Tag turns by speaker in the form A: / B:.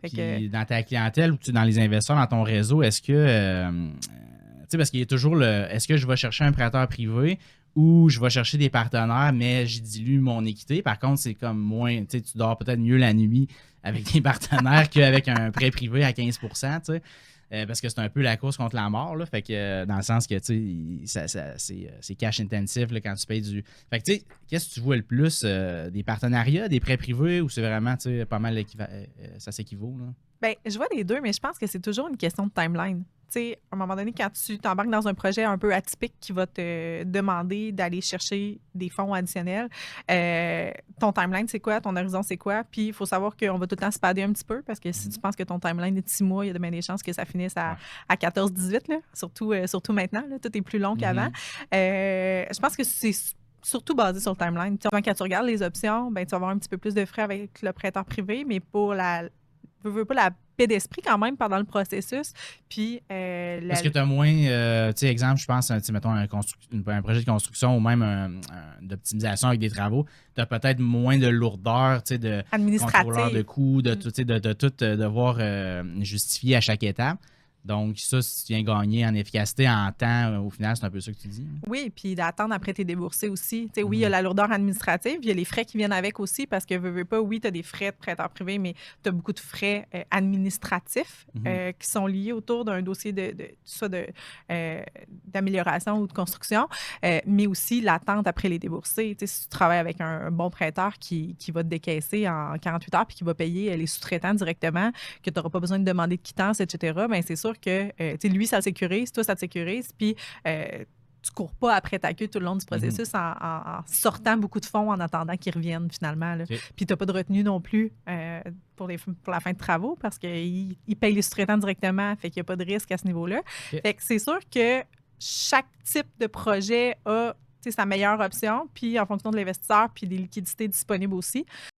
A: Fait que,
B: Puis dans ta clientèle ou dans les investisseurs, dans ton réseau, est-ce que, tu sais, parce qu'il y a toujours est-ce que je vais chercher un prêteur privé ou je vais chercher des partenaires, mais j'y dilue mon équité. Par contre, c'est comme moins, tu sais, tu dors peut-être mieux la nuit avec des partenaires qu'avec un prêt privé à 15%, tu sais. Parce que c'est un peu la course contre la mort, là. Fait que, dans le sens que, tu sais, c'est cash intensif là, quand tu payes du. Fait que, tu sais, qu'est-ce que tu vois le plus? Des partenariats, des prêts privés ou c'est vraiment, tu sais, pas mal ça s'équivaut, là?
A: ben, je vois les deux, mais je pense que c'est toujours une question de timeline. Tu sais, à un moment donné, quand tu t'embarques dans un projet un peu atypique qui va te demander d'aller chercher des fonds additionnels, ton timeline, c'est quoi? Ton horizon, c'est quoi? Puis, il faut savoir qu'on va tout le temps se padder un petit peu parce que si tu penses que ton timeline est de 6 mois, il y a de bien des chances que ça finisse
B: Ouais.
A: à 14-18, là. Surtout maintenant. Là, tout est plus long qu'avant.
B: Mhm.
A: Je pense que c'est surtout basé sur le timeline. Tu sais, quand tu regardes les options, ben, tu vas avoir un petit peu plus de frais avec le prêteur privé, mais pour veux pas la paix d'esprit quand même pendant le processus. Puis,
B: Parce que tu as moins, tu sais, exemple, je pense, tu sais, mettons, un projet de construction ou même d'optimisation avec des travaux, tu as peut-être moins de lourdeur, tu sais, de contrôleur de
A: administrative.
B: coûts, tu sais, de tout devoir justifier à chaque étape. Donc, ça, si tu viens gagner en efficacité, en temps, au final, c'est un peu ça que tu dis, hein?
A: Oui, puis d'attendre après tes déboursés aussi. Tu sais, oui, il y a
B: Mhm.
A: la lourdeur administrative, il y a les frais qui viennent avec aussi parce que, veux pas, oui, tu as des frais de prêteur privé, mais tu as beaucoup de frais administratifs
B: Mhm.
A: qui sont liés autour d'un dossier soit d'amélioration ou de construction, mais aussi l'attente après les déboursés. Tu sais, si tu travailles avec un bon prêteur qui va te décaisser en 48 heures puis qui va payer les sous-traitants directement, que tu n'auras pas besoin de demander de quittance, etc., bien, c'est sûr que tu sais, lui, ça le sécurise, toi, ça te sécurise, puis tu cours pas après ta queue tout le long du
B: Mhm.
A: processus en sortant beaucoup de fonds en attendant qu'ils reviennent finalement. Là.
B: OK.
A: Puis tu n'as pas de retenue non plus pour la fin de travaux parce qu'ils payent les sous-traitants directement, fait qu'il n'y a pas de risque à ce niveau-là.
B: OK.
A: Fait que c'est sûr que chaque type de projet a sa meilleure option, puis en fonction de l'investisseur, puis des liquidités disponibles aussi.